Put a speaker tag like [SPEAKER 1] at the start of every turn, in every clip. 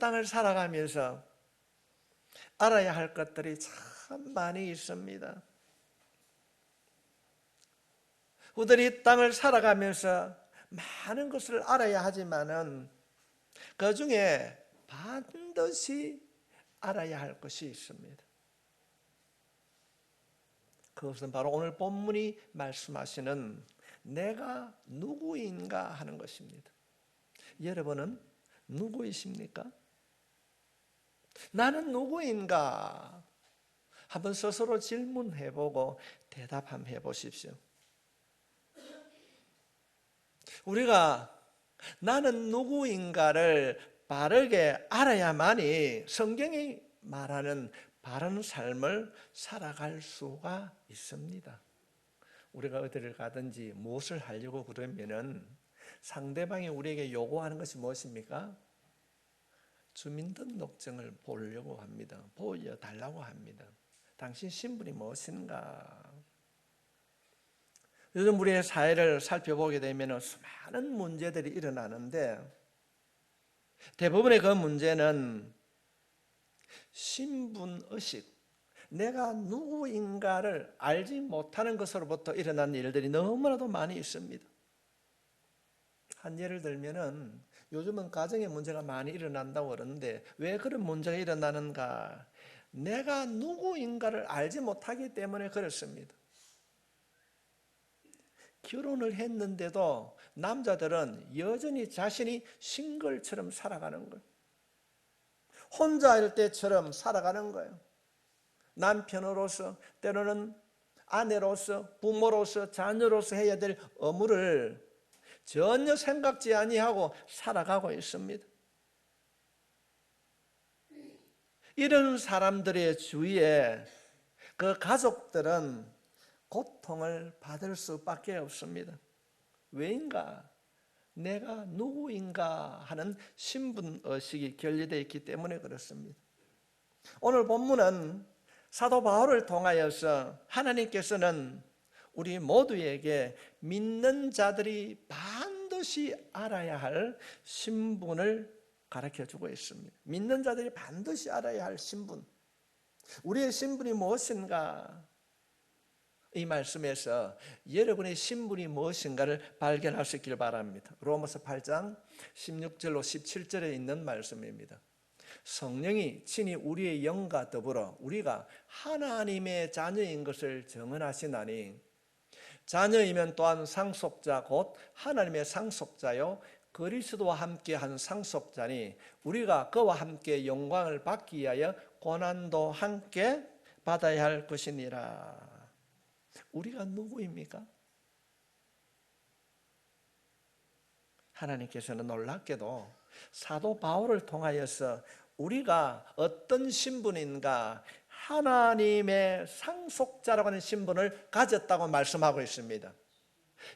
[SPEAKER 1] 땅을 살아가면서 알아야 할 것들이 참 많이 있습니다. 우리들이 땅을 살아가면서 많은 것을 알아야 하지만은 그 중에 반드시 알아야 할 것이 있습니다. 그것은 바로 오늘 본문이 말씀하시는 내가 누구인가 하는 것입니다. 여러분은 누구이십니까? 나는 누구인가? 한번 스스로 질문해보고 대답 한번 해보십시오. 우리가 나는 누구인가를 바르게 알아야만이 성경이 말하는 바른 삶을 살아갈 수가 있습니다. 우리가 어디를 가든지 무엇을 하려고 그러면은 상대방이 우리에게 요구하는 것이 무엇입니까? 주민등록증을 보려고 합니다. 보여달라고 합니다. 당신 신분이 무엇인가? 요즘 우리의 사회를 살펴보게 되면 수많은 문제들이 일어나는데 대부분의 그 문제는 신분의식, 내가 누구인가를 알지 못하는 것으로부터 일어난 일들이 너무나도 많이 있습니다. 한 예를 들면은 요즘은 가정의 문제가 많이 일어난다고 그러는데 왜 그런 문제가 일어나는가? 내가 누구인가를 알지 못하기 때문에 그렇습니다. 결혼을 했는데도 남자들은 여전히 자신이 싱글처럼 살아가는 거예요. 혼자일 때처럼 살아가는 거예요. 남편으로서 때로는 아내로서 부모로서 자녀로서 해야 될 의무를 전혀 생각지 아니하고 살아가고 있습니다. 이런 사람들의 주위에 그 가족들은 고통을 받을 수밖에 없습니다. 왜인가? 내가 누구인가 하는 신분의식이 결여되어 있기 때문에 그렇습니다. 오늘 본문은 사도 바울을 통하여서 하나님께서는 우리 모두에게 믿는 자들이 반드시 알아야 할 신분을 가르쳐주고 있습니다. 믿는 자들이 반드시 알아야 할 신분, 우리의 신분이 무엇인가? 이 말씀에서 여러분의 신분이 무엇인가를 발견할 수 있기를 바랍니다. 로마서 8장 16절로 17절에 있는 말씀입니다. 성령이 친히 우리의 영과 더불어 우리가 하나님의 자녀인 것을 증언하시나니 자녀이면 또한 상속자 곧 하나님의 상속자요 그리스도와 함께 한 상속자니 우리가 그와 함께 영광을 받기 위하여 고난도 함께 받아야 할 것이니라. 우리가 누구입니까? 하나님께서는 놀랍게도 사도 바울을 통하여서 우리가 어떤 신분인가 하나님의 상속자라고 하는 신분을 가졌다고 말씀하고 있습니다.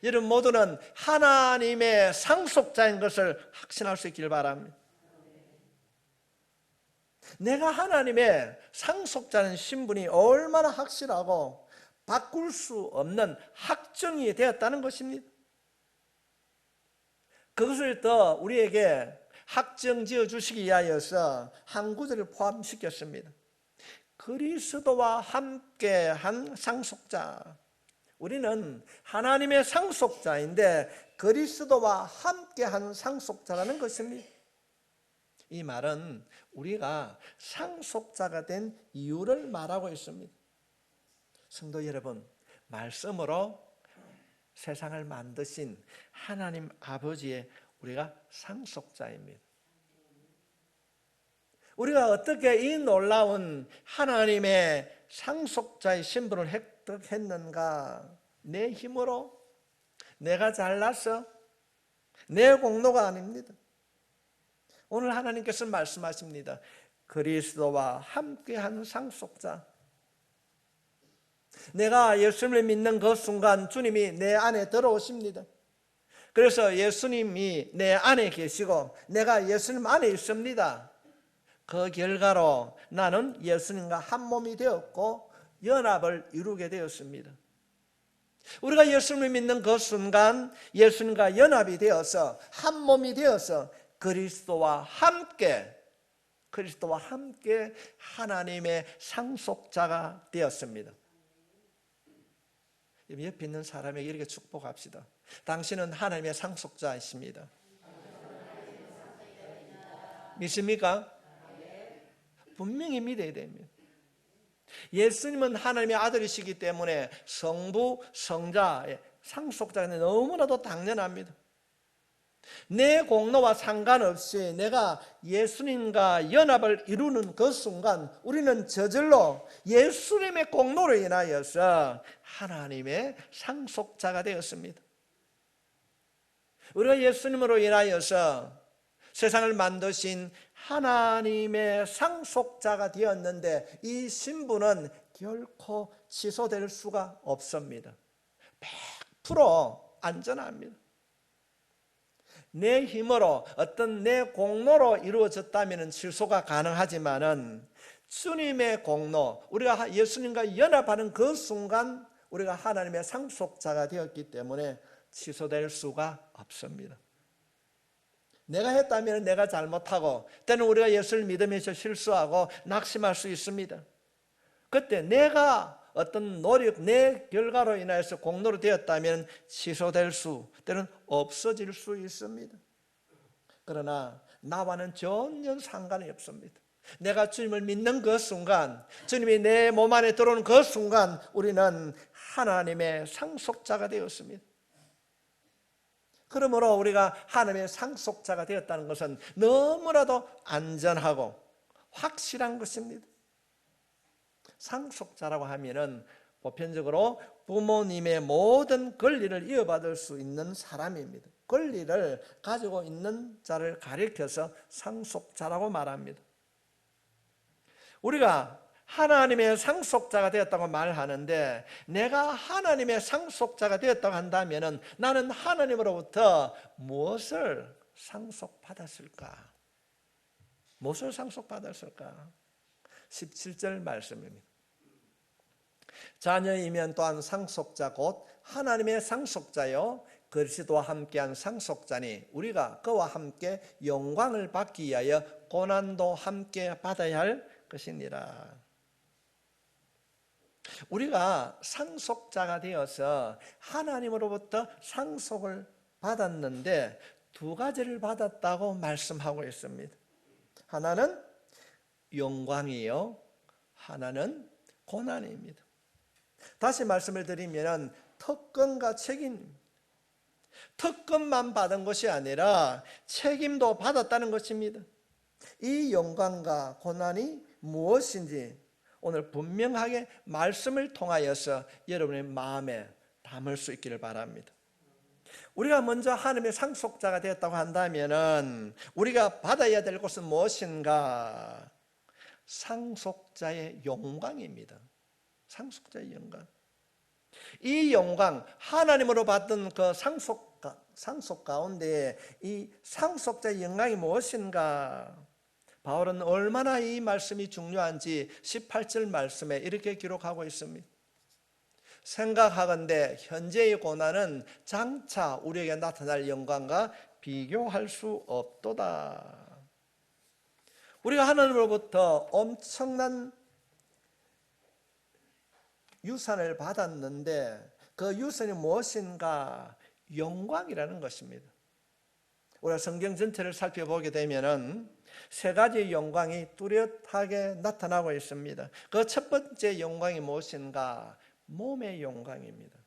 [SPEAKER 1] 여러분 모두는 하나님의 상속자인 것을 확신할 수 있길 바랍니다. 내가 하나님의 상속자는 신분이 얼마나 확실하고 바꿀 수 없는 확정이 되었다는 것입니다. 그것을 더 우리에게 확정지어 주시기 위하여서 한 구절을 포함시켰습니다. 그리스도와 함께한 상속자. 우리는 하나님의 상속자인데 그리스도와 함께한 상속자라는 것입니다. 이 말은 우리가 상속자가 된 이유를 말하고 있습니다. 성도 여러분, 말씀으로 세상을 만드신 하나님 아버지의 우리가 상속자입니다. 우리가 어떻게 이 놀라운 하나님의 상속자의 신분을 획득했는가? 내 힘으로, 내가 잘나서, 내 공로가 아닙니다. 오늘 하나님께서 말씀하십니다. 그리스도와 함께한 상속자. 내가 예수님을 믿는 그 순간 주님이 내 안에 들어오십니다. 그래서 예수님이 내 안에 계시고 내가 예수님 안에 있습니다. 그 결과로 나는 예수님과 한 몸이 되었고 연합을 이루게 되었습니다. 우리가 예수님을 믿는 그 순간 예수님과 연합이 되어서 한 몸이 되어서 그리스도와 함께 그리스도와 함께 하나님의 상속자가 되었습니다. 옆에 있는 사람에게 이렇게 축복합시다. 당신은 하나님의 상속자이십니다. 믿습니까? 분명히 믿어야 됩니다. 예수님은 하나님의 아들이시기 때문에 성부, 성자의 상속자가 너무나도 당연합니다. 내 공로와 상관없이 내가 예수님과 연합을 이루는 그 순간 우리는 저절로 예수님의 공로로 인하여서 하나님의 상속자가 되었습니다. 우리가 예수님으로 인하여서 세상을 만드신 하나님의 상속자가 되었는데 이 신분은 결코 취소될 수가 없습니다. 100% 안전합니다. 내 힘으로 어떤 내 공로로 이루어졌다면 취소가 가능하지만은 주님의 공로, 우리가 예수님과 연합하는 그 순간 우리가 하나님의 상속자가 되었기 때문에 취소될 수가 없습니다. 내가 했다면 내가 잘못하고 때는 우리가 예수를 믿으면서 실수하고 낙심할 수 있습니다. 그때 내가 어떤 노력, 내 결과로 인해서 공로로 되었다면 취소될 수, 때는 없어질 수 있습니다. 그러나 나와는 전혀 상관이 없습니다. 내가 주님을 믿는 그 순간, 주님이 내 몸 안에 들어오는 그 순간 우리는 하나님의 상속자가 되었습니다. 그러므로 우리가 하나님의 상속자가 되었다는 것은 너무나도 안전하고 확실한 것입니다. 상속자라고 하면은 보편적으로 부모님의 모든 권리를 이어받을 수 있는 사람입니다. 권리를 가지고 있는 자를 가리켜서 상속자라고 말합니다. 우리가 하나님의 상속자가 되었다고 말하는데 내가 하나님의 상속자가 되었다고 한다면 나는 하나님으로부터 무엇을 상속받았을까? 무엇을 상속받았을까? 17절 말씀입니다. 자녀이면 또한 상속자 곧 하나님의 상속자요 그리스도와 함께한 상속자니 우리가 그와 함께 영광을 받기 위하여 고난도 함께 받아야 할 것이니라. 우리가 상속자가 되어서 하나님으로부터 상속을 받았는데 두 가지를 받았다고 말씀하고 있습니다. 하나는 영광이요, 하나는 고난입니다. 다시 말씀을 드리면 특권과 책임, 특권만 받은 것이 아니라 책임도 받았다는 것입니다. 이 영광과 고난이 무엇인지 오늘 분명하게 말씀을 통하여서 여러분의 마음에 담을 수 있기를 바랍니다. 우리가 먼저 하나님의 상속자가 되었다고 한다면 우리가 받아야 될 것은 무엇인가? 상속자의 영광입니다. 상속자의 영광. 이 영광, 하나님으로 받은 그 상속 가운데 이 상속자의 영광이 무엇인가? 바울은 얼마나 이 말씀이 중요한지 18절 말씀에 이렇게 기록하고 있습니다. 생각하건대 현재의 고난은 장차 우리에게 나타날 영광과 비교할 수 없도다. 우리가 하나님으로부터 엄청난 유산을 받았는데 그 유산이 무엇인가? 영광이라는 것입니다. 우리가 성경 전체를 살펴보게 되면은 세 가지의 영광이 뚜렷하게 나타나고 있습니다. 그 첫 번째 영광이 무엇인가? 몸의 영광입니다.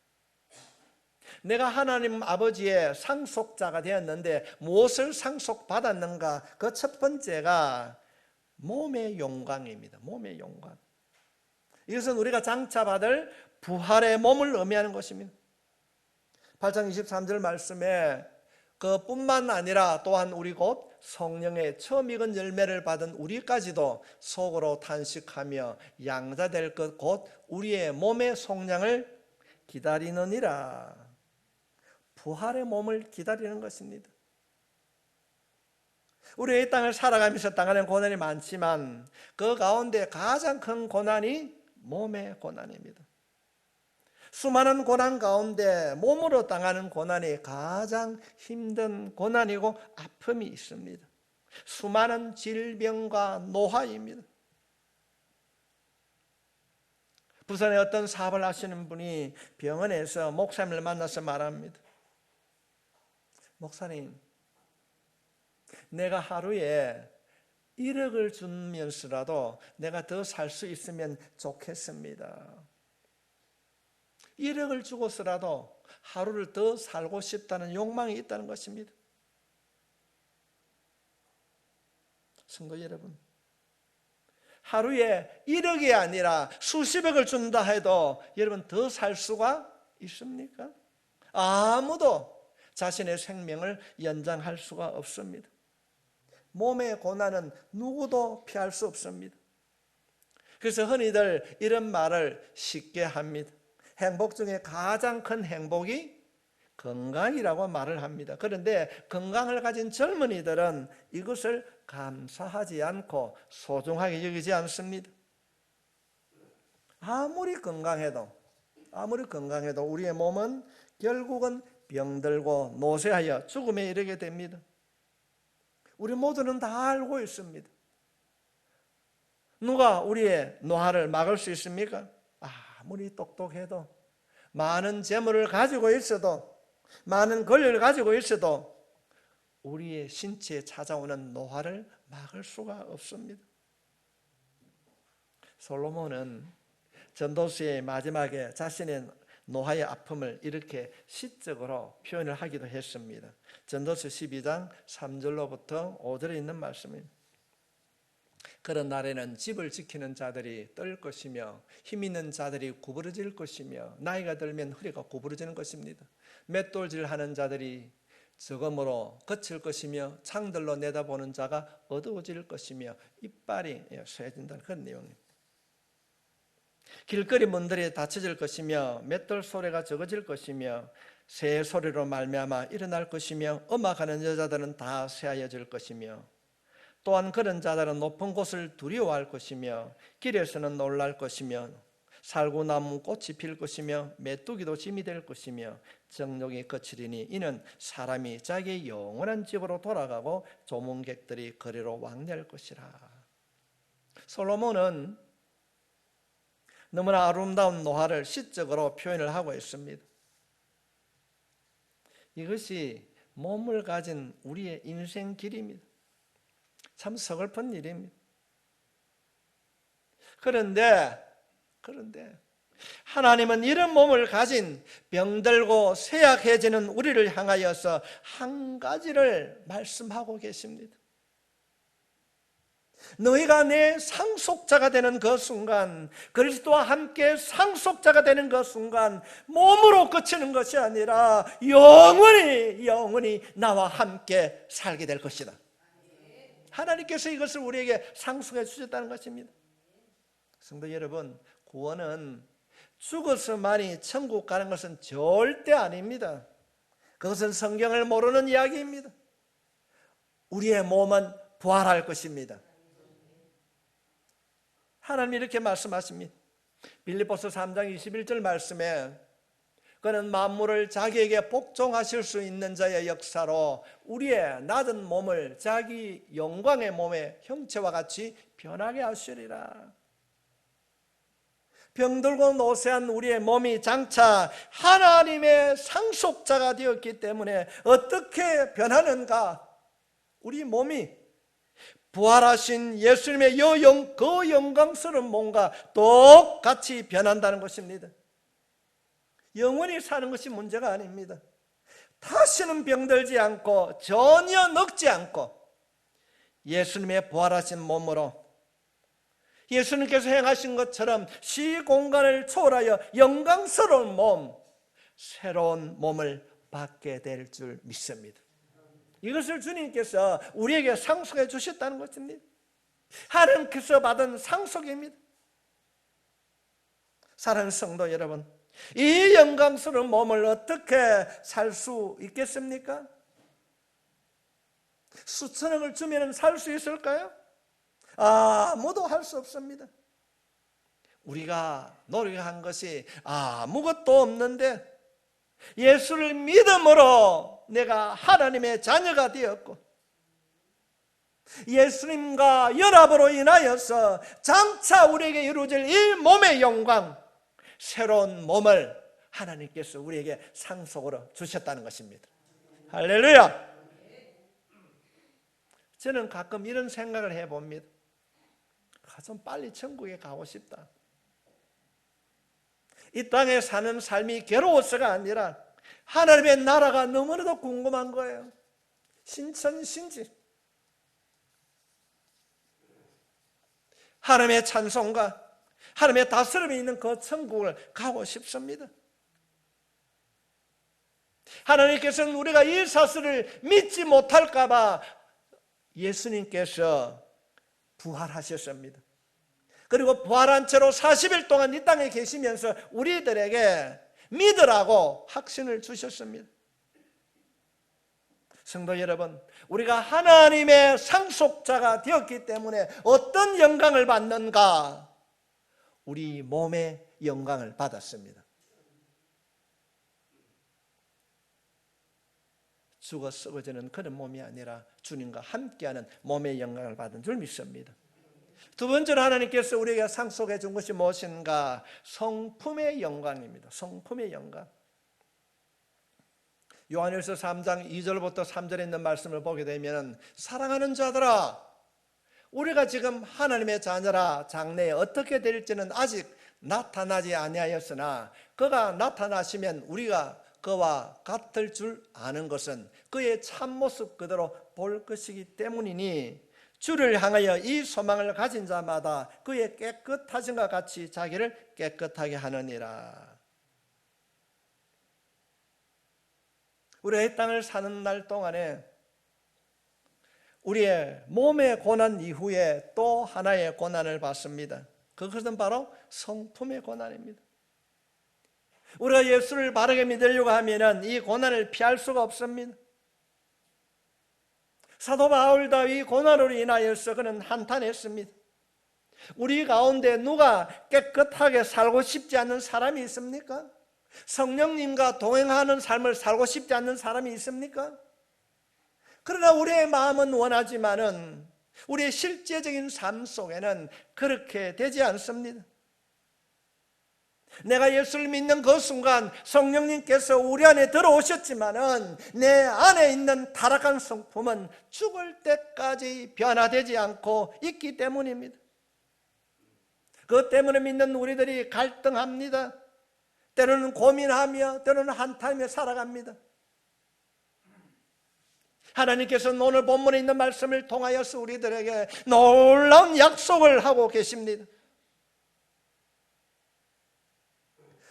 [SPEAKER 1] 내가 하나님 아버지의 상속자가 되었는데 무엇을 상속받았는가? 그 첫 번째가 몸의 영광입니다. 몸의 영광. 이것은 우리가 장차 받을 부활의 몸을 의미하는 것입니다. 8장 23절 말씀에 그뿐만 아니라 또한 우리 곧 성령의 처음 익은 열매를 받은 우리까지도 속으로 탄식하며 양자될 것 곧 우리의 몸의 속량을 기다리느니라. 부활의 몸을 기다리는 것입니다. 우리 이 땅을 살아가면서 당하는 고난이 많지만 그 가운데 가장 큰 고난이 몸의 고난입니다. 수많은 고난 가운데 몸으로 당하는 고난이 가장 힘든 고난이고 아픔이 있습니다. 수많은 질병과 노화입니다. 부산에 어떤 사업을 하시는 분이 병원에서 목사님을 만나서 말합니다. 목사님, 내가 하루에 1억을 주면서라도 내가 더 살 수 있으면 좋겠습니다. 1억을 주고서라도 하루를 더 살고 싶다는 욕망이 있다는 것입니다. 성도 여러분, 하루에 1억이 아니라 수십억을 준다 해도 여러분 더 살 수가 있습니까? 아무도 자신의 생명을 연장할 수가 없습니다. 몸의 고난은 누구도 피할 수 없습니다. 그래서 흔히들 이런 말을 쉽게 합니다. 행복 중에 가장 큰 행복이 건강이라고 말을 합니다. 그런데 건강을 가진 젊은이들은 이것을 감사하지 않고 소중하게 여기지 않습니다. 아무리 건강해도 우리의 몸은 결국은 병들고 노쇠하여 죽음에 이르게 됩니다. 우리 모두는 다 알고 있습니다. 누가 우리의 노화를 막을 수 있습니까? 아무리 똑똑해도, 많은 재물을 가지고 있어도, 많은 권력을 가지고 있어도 우리의 신체에 찾아오는 노화를 막을 수가 없습니다. 솔로몬은 전도서의 마지막에 자신의 노화의 아픔을 이렇게 시적으로 표현을 하기도 했습니다. 전도서 12장 3절로부터 5절에 있는 말씀입니다. 그런 날에는 집을 지키는 자들이 떨 것이며 힘 있는 자들이 구부러질 것이며 나이가 들면 허리가 구부러지는 것입니다. 맷돌질하는 자들이 적음으로 거칠 것이며 창들로 내다보는 자가 어두워질 것이며 이빨이 쇠해진다는 그런 내용입니다. 길거리 문들이 닫혀질 것이며 맷돌 소리가 적어질 것이며 새 소리로 말미암아 일어날 것이며 음악하는 여자들은 다 쇠하여질 것이며 또한 그런 자들은 높은 곳을 두려워할 것이며 길에서는 놀랄 것이며 살구나무 꽃이 필 것이며 메뚜기도 짐이 될 것이며 정욕이 거치리니 이는 사람이 자기의 영원한 집으로 돌아가고 조문객들이 거리로 왕래할 것이라. 솔로몬은 너무나 아름다운 노화를 시적으로 표현을 하고 있습니다. 이것이 몸을 가진 우리의 인생 길입니다. 참 서글픈 일입니다. 그런데 하나님은 이런 몸을 가진 병들고 쇠약해지는 우리를 향하여서 한 가지를 말씀하고 계십니다. 너희가 내 상속자가 되는 그 순간, 그리스도와 함께 상속자가 되는 그 순간 몸으로 그치는 것이 아니라 영원히 나와 함께 살게 될 것이다. 하나님께서 이것을 우리에게 상속해 주셨다는 것입니다. 성도 여러분, 구원은 죽어서만이 천국 가는 것은 절대 아닙니다. 그것은 성경을 모르는 이야기입니다. 우리의 몸은 부활할 것입니다. 하나님이 이렇게 말씀하십니다. 빌립보서 3장 21절 말씀에 그는 만물을 자기에게 복종하실 수 있는 자의 역사로 우리의 낮은 몸을 자기 영광의 몸의 형체와 같이 변하게 하시리라. 병들고 노쇠한 우리의 몸이 장차 하나님의 상속자가 되었기 때문에 어떻게 변하는가? 우리 몸이 부활하신 예수님의 그 영광스러운 몸과 똑같이 변한다는 것입니다. 영원히 사는 것이 문제가 아닙니다. 다시는 병들지 않고 전혀 늙지 않고 예수님의 부활하신 몸으로 예수님께서 행하신 것처럼 시공간을 초월하여 영광스러운 몸, 새로운 몸을 받게 될 줄 믿습니다. 이것을 주님께서 우리에게 상속해 주셨다는 것입니다. 하나님께서 받은 상속입니다. 사랑하는 성도 여러분, 이 영광스러운 몸을 어떻게 살 수 있겠습니까? 수천억을 주면 살 수 있을까요? 아무도 할 수 없습니다. 우리가 노력한 것이 아무것도 없는데 예수를 믿음으로 내가 하나님의 자녀가 되었고 예수님과 연합으로 인하여서 장차 우리에게 이루어질 이 몸의 영광, 새로운 몸을 하나님께서 우리에게 상속으로 주셨다는 것입니다. 할렐루야! 저는 가끔 이런 생각을 해봅니다. 좀 빨리 천국에 가고 싶다. 이 땅에 사는 삶이 괴로워서가 아니라 하나님의 나라가 너무나도 궁금한 거예요. 신천신지 하나님의 찬송과 하나님의 다스림이 있는 그 천국을 가고 싶습니다. 하나님께서는 우리가 이 사실을 믿지 못할까 봐 예수님께서 부활하셨습니다. 그리고 부활한 채로 40일 동안 이 땅에 계시면서 우리들에게 믿으라고 확신을 주셨습니다. 성도 여러분, 우리가 하나님의 상속자가 되었기 때문에 어떤 영광을 받는가? 우리 몸의 영광을 받았습니다. 죽어 썩어지는 그런 몸이 아니라 주님과 함께하는 몸의 영광을 받은 줄 믿습니다. 두 번째로 하나님께서 우리에게 상속해 준 것이 무엇인가? 성품의 영광입니다. 성품의 영광. 요한일서 3장 2절부터 3절에 있는 말씀을 보게 되면, 사랑하는 자들아, 우리가 지금 하나님의 자녀라 장래에 어떻게 될지는 아직 나타나지 아니하였으나 그가 나타나시면 우리가 그와 같을 줄 아는 것은 그의 참모습 그대로 볼 것이기 때문이니, 주를 향하여 이 소망을 가진 자마다 그의 깨끗하심과 같이 자기를 깨끗하게 하느니라. 우리가 이 땅을 사는 날 동안에 우리의 몸의 고난 이후에 또 하나의 고난을 받습니다. 그것은 바로 성품의 고난입니다. 우리가 예수를 바르게 믿으려고 하면 이 고난을 피할 수가 없습니다. 사도 바울도 이 고난으로 인하여서 그는 한탄했습니다. 우리 가운데 누가 깨끗하게 살고 싶지 않는 사람이 있습니까? 성령님과 동행하는 삶을 살고 싶지 않는 사람이 있습니까? 그러나 우리의 마음은 원하지만은 우리의 실제적인 삶 속에는 그렇게 되지 않습니다. 내가 예수를 믿는 그 순간 성령님께서 우리 안에 들어오셨지만은 내 안에 있는 타락한 성품은 죽을 때까지 변화되지 않고 있기 때문입니다. 그것 때문에 믿는 우리들이 갈등합니다. 때로는 고민하며 때로는 한탄하며 살아갑니다. 하나님께서는 오늘 본문에 있는 말씀을 통하여서 우리들에게 놀라운 약속을 하고 계십니다.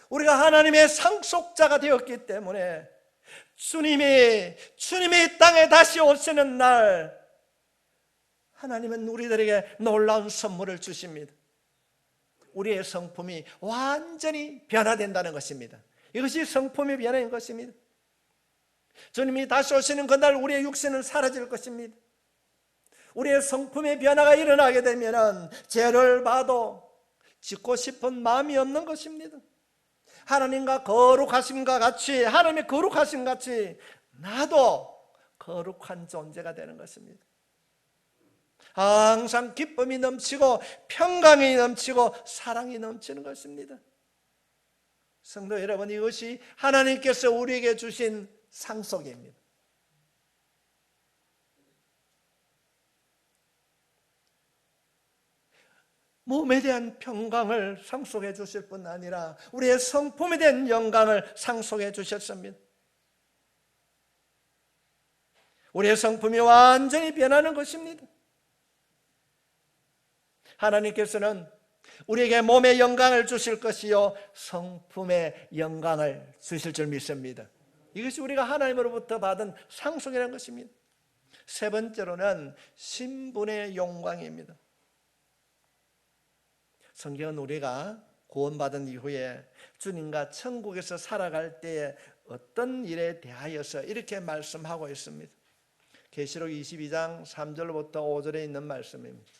[SPEAKER 1] 우리가 하나님의 상속자가 되었기 때문에 주님이 땅에 다시 오시는 날 하나님은 우리들에게 놀라운 선물을 주십니다. 우리의 성품이 완전히 변화된다는 것입니다. 이것이 성품의 변화인 것입니다. 주님이 다시 오시는 그날 우리의 육신은 사라질 것입니다. 우리의 성품의 변화가 일어나게 되면 죄를 봐도 짓고 싶은 마음이 없는 것입니다. 하나님과 거룩하심과 같이, 하나님의 거룩하심 같이 나도 거룩한 존재가 되는 것입니다. 항상 기쁨이 넘치고 평강이 넘치고 사랑이 넘치는 것입니다. 성도 여러분, 이것이 하나님께서 우리에게 주신 상속입니다. 몸에 대한 평강을 상속해 주실 뿐 아니라 우리의 성품에 대한 영광을 상속해 주셨습니다. 우리의 성품이 완전히 변하는 것입니다. 하나님께서는 우리에게 몸의 영광을 주실 것이요 성품의 영광을 주실 줄 믿습니다. 이것이 우리가 하나님으로부터 받은 상속이라는 것입니다. 세 번째로는 신분의 영광입니다. 성경은 우리가 구원받은 이후에 주님과 천국에서 살아갈 때에 어떤 일에 대하여서 이렇게 말씀하고 있습니다. 계시록 22장 3절부터 5절에 있는 말씀입니다.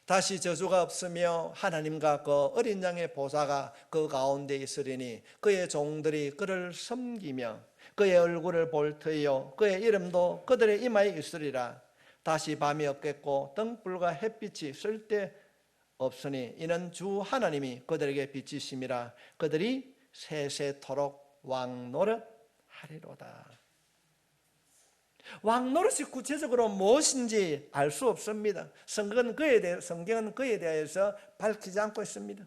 [SPEAKER 1] 다시 저주가 없으며 하나님과 그 어린 양의 보좌가 그 가운데 있으리니 그의 종들이 그를 섬기며 그의 얼굴을 볼 터이요 그의 이름도 그들의 이마에 있으리라. 다시 밤이 없겠고 등불과 햇빛이 쓸데없으니 이는 주 하나님이 그들에게 비치심이라. 그들이 세세토록 왕노릇하리로다. 왕노릇이 구체적으로 무엇인지 알 수 없습니다. 성경은 그에 대해서 밝히지 않고 있습니다.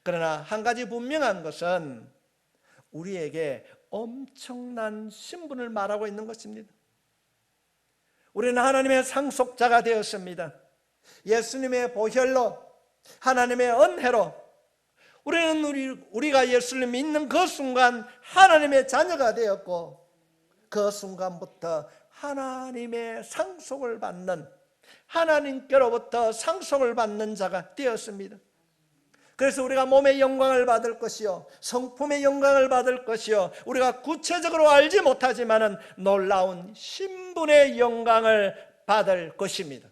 [SPEAKER 1] 그러나 한 가지 분명한 것은 우리에게 엄청난 신분을 말하고 있는 것입니다. 우리는 하나님의 상속자가 되었습니다. 예수님의 보혈로, 하나님의 은혜로 우리가 예수를 믿는 그 순간 하나님의 자녀가 되었고, 그 순간부터 하나님의 상속을 받는, 하나님께로부터 상속을 받는 자가 되었습니다. 그래서 우리가 몸의 영광을 받을 것이요, 성품의 영광을 받을 것이요, 우리가 구체적으로 알지 못하지만 놀라운 신분의 영광을 받을 것입니다.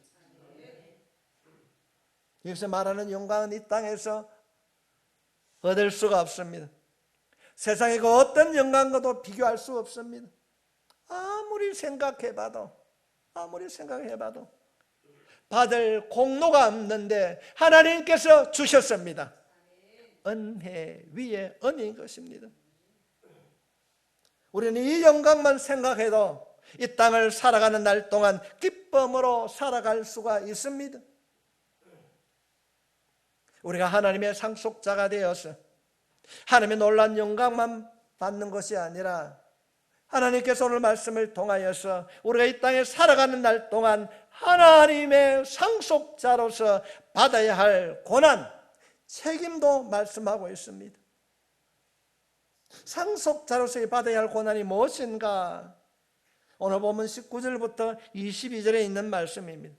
[SPEAKER 1] 여기서 말하는 영광은 이 땅에서 얻을 수가 없습니다. 세상의 그 어떤 영광과도 비교할 수 없습니다. 아무리 생각해봐도 받을 공로가 없는데 하나님께서 주셨습니다. 은혜 위에 은혜인 것입니다. 우리는 이 영광만 생각해도 이 땅을 살아가는 날 동안 기쁨으로 살아갈 수가 있습니다. 우리가 하나님의 상속자가 되어서 하나님의 놀라운 영광만 받는 것이 아니라 하나님께서 오늘 말씀을 통하여서 우리가 이 땅에 살아가는 날 동안 하나님의 상속자로서 받아야 할 고난, 책임도 말씀하고 있습니다. 상속자로서 받아야 할 고난이 무엇인가? 오늘 보면 19절부터 22절에 있는 말씀입니다.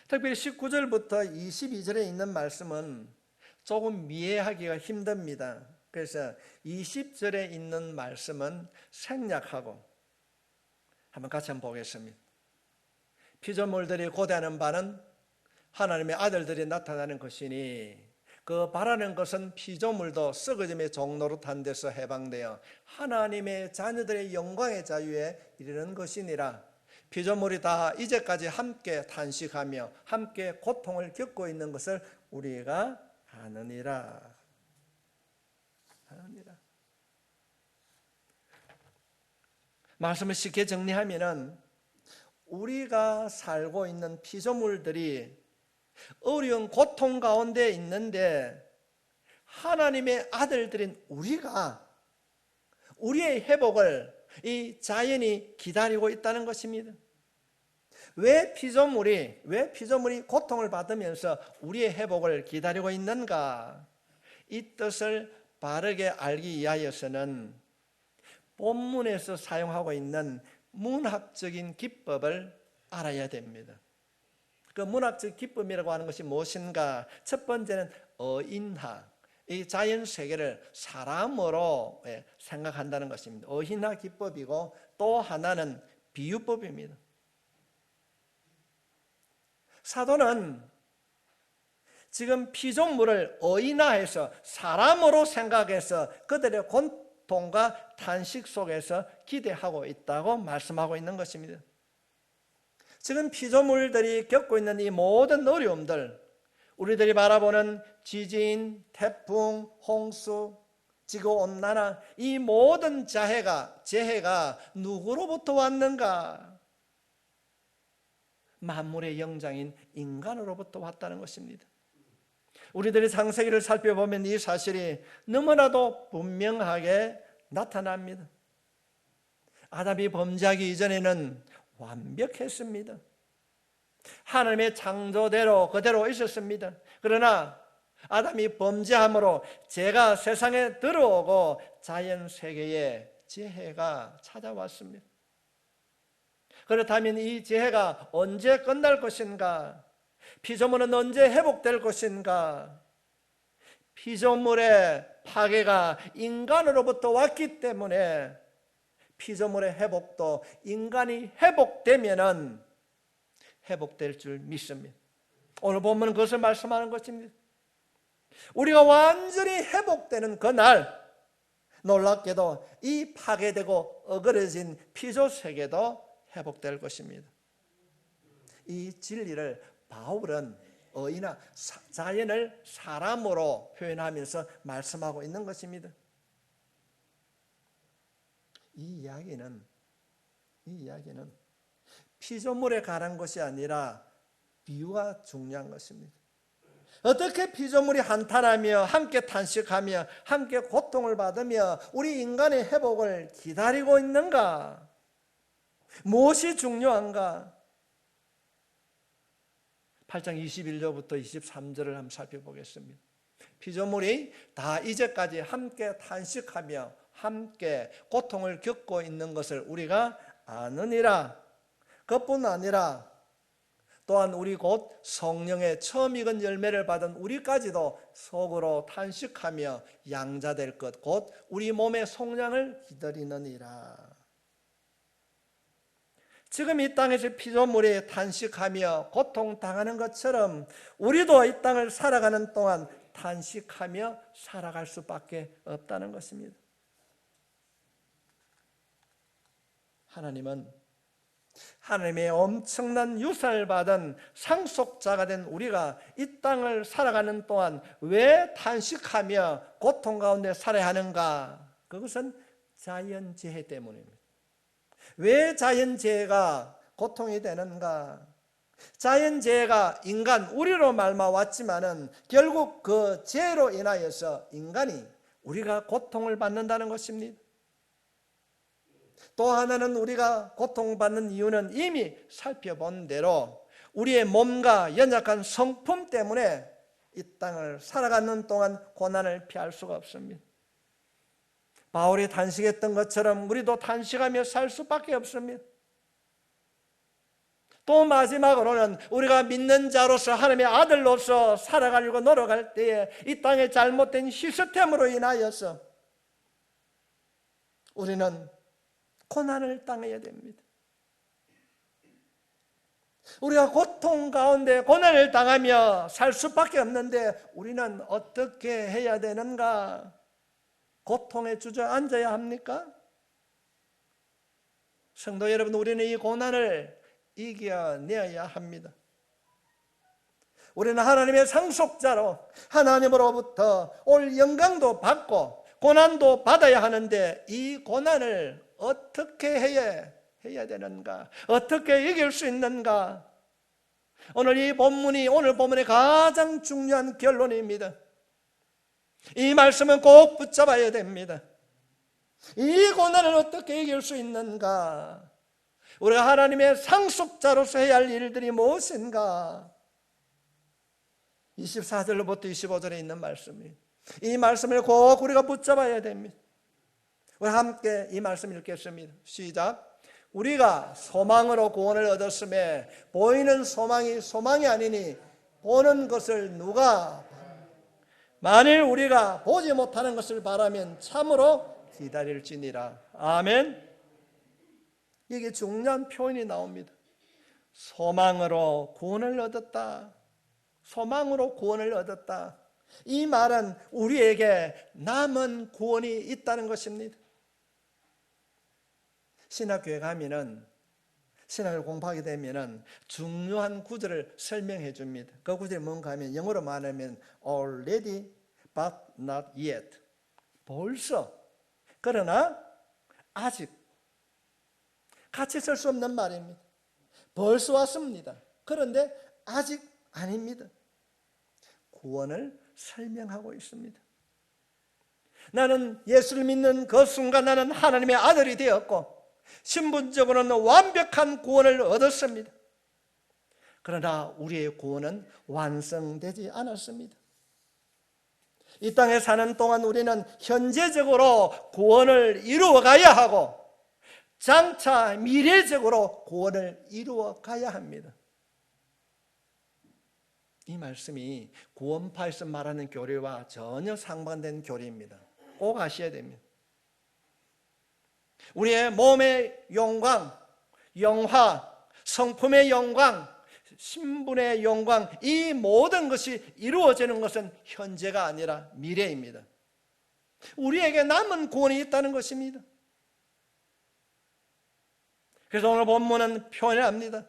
[SPEAKER 1] 특별히 19절부터 22절에 있는 말씀은 조금 이해하기가 힘듭니다. 그래서 20절에 있는 말씀은 생략하고 한번 같이 한번 보겠습니다. 피조물들이 고대하는 바는 하나님의 아들들이 나타나는 것이니 그 바라는 것은 피조물도 썩어짐의 종로로 탄 데서 해방되어 하나님의 자녀들의 영광의 자유에 이르는 것이니라. 피조물이 다 이제까지 함께 탄식하며 함께 고통을 겪고 있는 것을 우리가 아느니라. 말씀을 쉽게 정리하면은 우리가 살고 있는 피조물들이 어려운 고통 가운데 있는데 하나님의 아들들인 우리가 우리의 회복을 이 자연이 기다리고 있다는 것입니다. 왜 피조물이 고통을 받으면서 우리의 회복을 기다리고 있는가? 이 뜻을 바르게 알기 위하여서는 본문에서 사용하고 있는 문학적인 기법을 알아야 됩니다. 그 문학적 기법이라고 하는 것이 무엇인가? 첫 번째는 어인학, 이 자연 세계를 사람으로 생각한다는 것입니다. 어인학 기법이고 또 하나는 비유법입니다. 사도는 지금 피조물을 어인화해서 사람으로 생각해서 그들의 고통과 탄식 속에서 기대하고 있다고 말씀하고 있는 것입니다. 지금 피조물들이 겪고 있는 이 모든 어려움들, 우리들이 바라보는 지진, 태풍, 홍수, 지구온난화, 이 모든 재해가 누구로부터 왔는가? 만물의 영장인 인간으로부터 왔다는 것입니다. 우리들이 창세기를 살펴보면 이 사실이 너무나도 분명하게 나타납니다. 아담이 범죄하기 이전에는 완벽했습니다. 하나님의 창조대로 그대로 있었습니다. 그러나 아담이 범죄함으로 죄가 세상에 들어오고 자연 세계에 재해가 찾아왔습니다. 그렇다면 이 재해가 언제 끝날 것인가? 피조물은 언제 회복될 것인가? 피조물의 파괴가 인간으로부터 왔기 때문에 피조물의 회복도 인간이 회복되면은 회복될 줄 믿습니다. 오늘 본문은 그것을 말씀하는 것입니다. 우리가 완전히 회복되는 그날, 놀랍게도 이 파괴되고 어그러진 피조 세계도 회복될 것입니다. 이 진리를 바울은 어이나 자연을 사람으로 표현하면서 말씀하고 있는 것입니다. 이 이야기는 피조물에 관한 것이 아니라 비유가 중요한 것입니다. 어떻게 피조물이 한탄하며 함께 탄식하며 함께 고통을 받으며 우리 인간의 회복을 기다리고 있는가? 무엇이 중요한가? 8장 21절부터 23절을 한번 살펴보겠습니다. 피조물이 다 이제까지 함께 탄식하며 함께 고통을 겪고 있는 것을 우리가 아느니라. 그뿐 아니라 또한 우리 곧 성령의 처음 익은 열매를 받은 우리까지도 속으로 탄식하며 양자될 것 곧 우리 몸의 속량을 기다리느니라. 지금 이 땅에서 피조물이 탄식하며 고통당하는 것처럼 우리도 이 땅을 살아가는 동안 탄식하며 살아갈 수밖에 없다는 것입니다. 하나님은 하나님의 엄청난 유산을 받은 상속자가 된 우리가 이 땅을 살아가는 동안 왜 탄식하며 고통 가운데 살아야 하는가? 그것은 자연재해 때문입니다. 왜 자연재해가 고통이 되는가? 자연재해가 인간 우리로 말미암아 왔지만은 결국 그 재해로 인하여서 인간이 우리가 고통을 받는다는 것입니다. 또 하나는 우리가 고통받는 이유는 이미 살펴본 대로 우리의 몸과 연약한 성품 때문에 이 땅을 살아가는 동안 고난을 피할 수가 없습니다. 바울이 탄식했던 것처럼 우리도 탄식하며 살 수밖에 없습니다. 또 마지막으로는 우리가 믿는 자로서 하나님의 아들로서 살아가려고 노력할 때에 이 땅의 잘못된 시스템으로 인하여서 우리는 고난을 당해야 됩니다. 우리가 고통 가운데 고난을 당하며 살 수밖에 없는데 우리는 어떻게 해야 되는가? 고통에 주저앉아야 합니까? 성도 여러분, 우리는 이 고난을 이겨내야 합니다. 우리는 하나님의 상속자로 하나님으로부터 올 영광도 받고 고난도 받아야 하는데 이 고난을 어떻게 해야 되는가? 어떻게 이길 수 있는가? 오늘 본문의 가장 중요한 결론입니다. 이 말씀은 꼭 붙잡아야 됩니다. 이 고난을 어떻게 이길 수 있는가? 우리가 하나님의 상속자로서 해야 할 일들이 무엇인가? 24절로부터 25절에 있는 말씀입니다. 이 말씀을 꼭 우리가 붙잡아야 됩니다. 우리 함께 이 말씀 읽겠습니다. 시작. 우리가 소망으로 구원을 얻었음에 보이는 소망이 아니니 보는 것을 누가 만일 우리가 보지 못하는 것을 바라면 참으로 기다릴지니라. 아멘. 이게 중요한 표현이 나옵니다. 소망으로 구원을 얻었다. 소망으로 구원을 얻었다. 이 말은 우리에게 남은 구원이 있다는 것입니다. 신학교에 가면은 신학을 공부하게 되면은 중요한 구절을 설명해 줍니다. 그 구절이 뭔가 하면 영어로 말하면 already but not yet. 벌써 그러나 아직 같이 쓸 수 없는 말입니다. 벌써 왔습니다. 그런데 아직 아닙니다. 구원을 설명하고 있습니다. 나는 예수를 믿는 그 순간 나는 하나님의 아들이 되었고 신분적으로는 완벽한 구원을 얻었습니다. 그러나 우리의 구원은 완성되지 않았습니다. 이 땅에 사는 동안 우리는 현재적으로 구원을 이루어 가야 하고 장차 미래적으로 구원을 이루어 가야 합니다. 이 말씀이 구원파에서 말하는 교리와 전혀 상반된 교리입니다. 꼭 아셔야 됩니다. 우리의 몸의 영광, 영화, 성품의 영광, 신분의 영광, 이 모든 것이 이루어지는 것은 현재가 아니라 미래입니다. 우리에게 남은 구원이 있다는 것입니다. 그래서 오늘 본문은 표현합니다.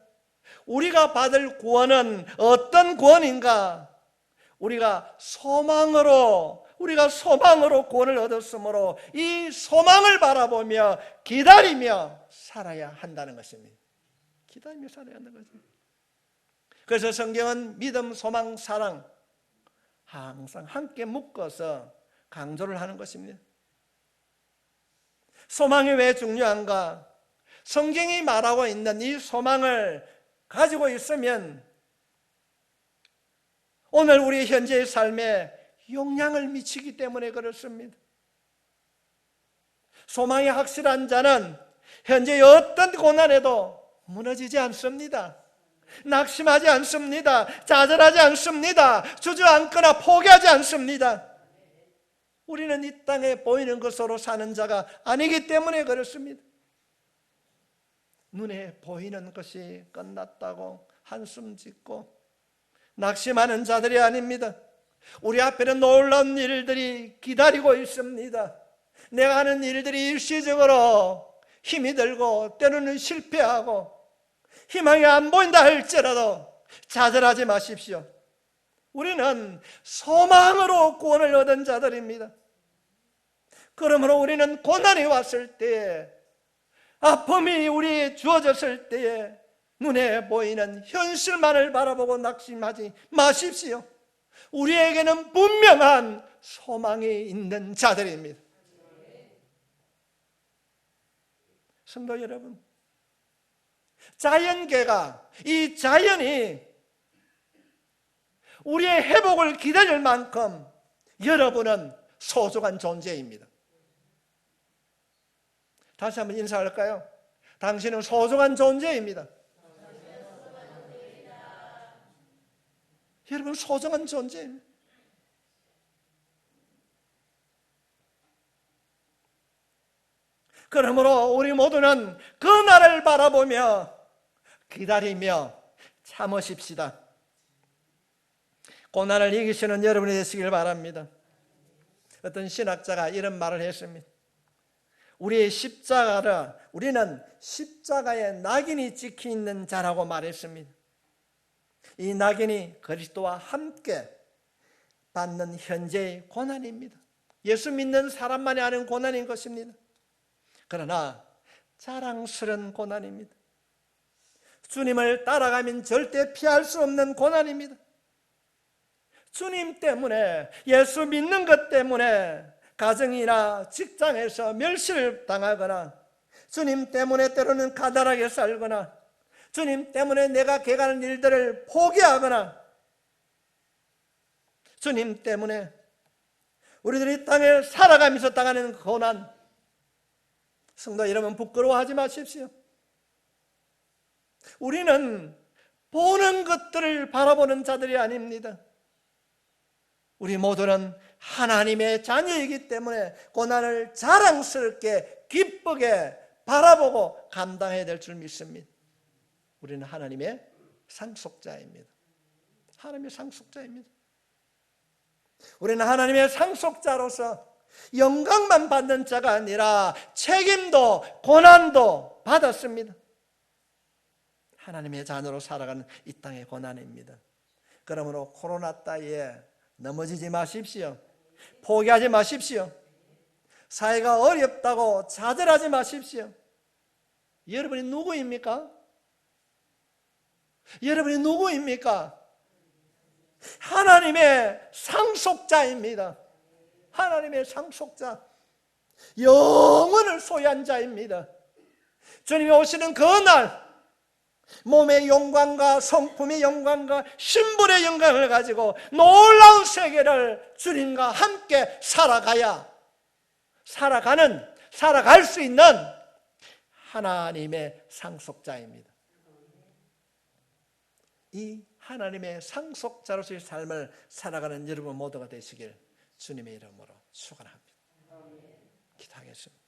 [SPEAKER 1] 우리가 받을 구원은 어떤 구원인가? 우리가 소망으로 구원을 얻었으므로 이 소망을 바라보며 기다리며 살아야 한다는 것입니다. 기다리며 살아야 한다는 것입니다. 그래서 성경은 믿음, 소망, 사랑 항상 함께 묶어서 강조를 하는 것입니다. 소망이 왜 중요한가? 성경이 말하고 있는 이 소망을 가지고 있으면 오늘 우리 현재의 삶에 영향을 미치기 때문에 그렇습니다. 소망이 확실한 자는 현재의 어떤 고난에도 무너지지 않습니다. 낙심하지 않습니다. 좌절하지 않습니다. 주저앉거나 포기하지 않습니다. 우리는 이 땅에 보이는 것으로 사는 자가 아니기 때문에 그렇습니다. 눈에 보이는 것이 끝났다고 한숨 짓고 낙심하는 자들이 아닙니다. 우리 앞에는 놀라운 일들이 기다리고 있습니다. 내가 하는 일들이 일시적으로 힘이 들고 때로는 실패하고 희망이 안 보인다 할지라도 좌절하지 마십시오. 우리는 소망으로 구원을 얻은 자들입니다. 그러므로 우리는 고난이 왔을 때에, 아픔이 우리에 주어졌을 때에 눈에 보이는 현실만을 바라보고 낙심하지 마십시오. 우리에게는 분명한 소망이 있는 자들입니다. 성도 여러분, 자연계가, 이 자연이 우리의 회복을 기다릴 만큼 여러분은 소중한 존재입니다. 다시 한번 인사할까요? 당신은 소중한 존재입니다. 여러분, 소중한 존재입니다. 그러므로 우리 모두는 그 날을 바라보며 기다리며 참으십시다. 고난을 이기시는 여러분이 되시길 바랍니다. 어떤 신학자가 이런 말을 했습니다. 우리는 십자가에 낙인이 찍혀 있는 자라고 말했습니다. 이 낙인이 그리스도와 함께 받는 현재의 고난입니다. 예수 믿는 사람만이 아는 고난인 것입니다. 그러나 자랑스러운 고난입니다. 주님을 따라가면 절대 피할 수 없는 고난입니다. 주님 때문에, 예수 믿는 것 때문에 가정이나 직장에서 멸시를 당하거나, 주님 때문에 때로는 가난하게 살거나, 주님 때문에 내가 개가는 일들을 포기하거나, 주님 때문에 우리들이 이 땅에 살아가면서 당하는 고난, 성도 여러분, 부끄러워하지 마십시오. 우리는 보는 것들을 바라보는 자들이 아닙니다. 우리 모두는 하나님의 자녀이기 때문에 고난을 자랑스럽게 기쁘게 바라보고 감당해야 될 줄 믿습니다. 우리는 하나님의 상속자입니다. 하나님의 상속자입니다. 우리는 하나님의 상속자로서 영광만 받는 자가 아니라 책임도 고난도 받았습니다. 하나님의 자녀로 살아가는 이 땅의 고난입니다. 그러므로 코로나 따위에 넘어지지 마십시오. 포기하지 마십시오. 사회가 어렵다고 좌절하지 마십시오. 여러분이 누구입니까? 여러분이 누구입니까? 하나님의 상속자입니다. 하나님의 상속자, 영원을 소유한 자입니다. 주님이 오시는 그날 몸의 영광과 성품의 영광과 신분의 영광을 가지고 놀라운 세계를 주님과 함께 살아갈 수 있는 하나님의 상속자입니다. 이 하나님의 상속자로서의 삶을 살아가는 여러분 모두가 되시길 주님의 이름으로 축원합니다. 기도하겠습니다.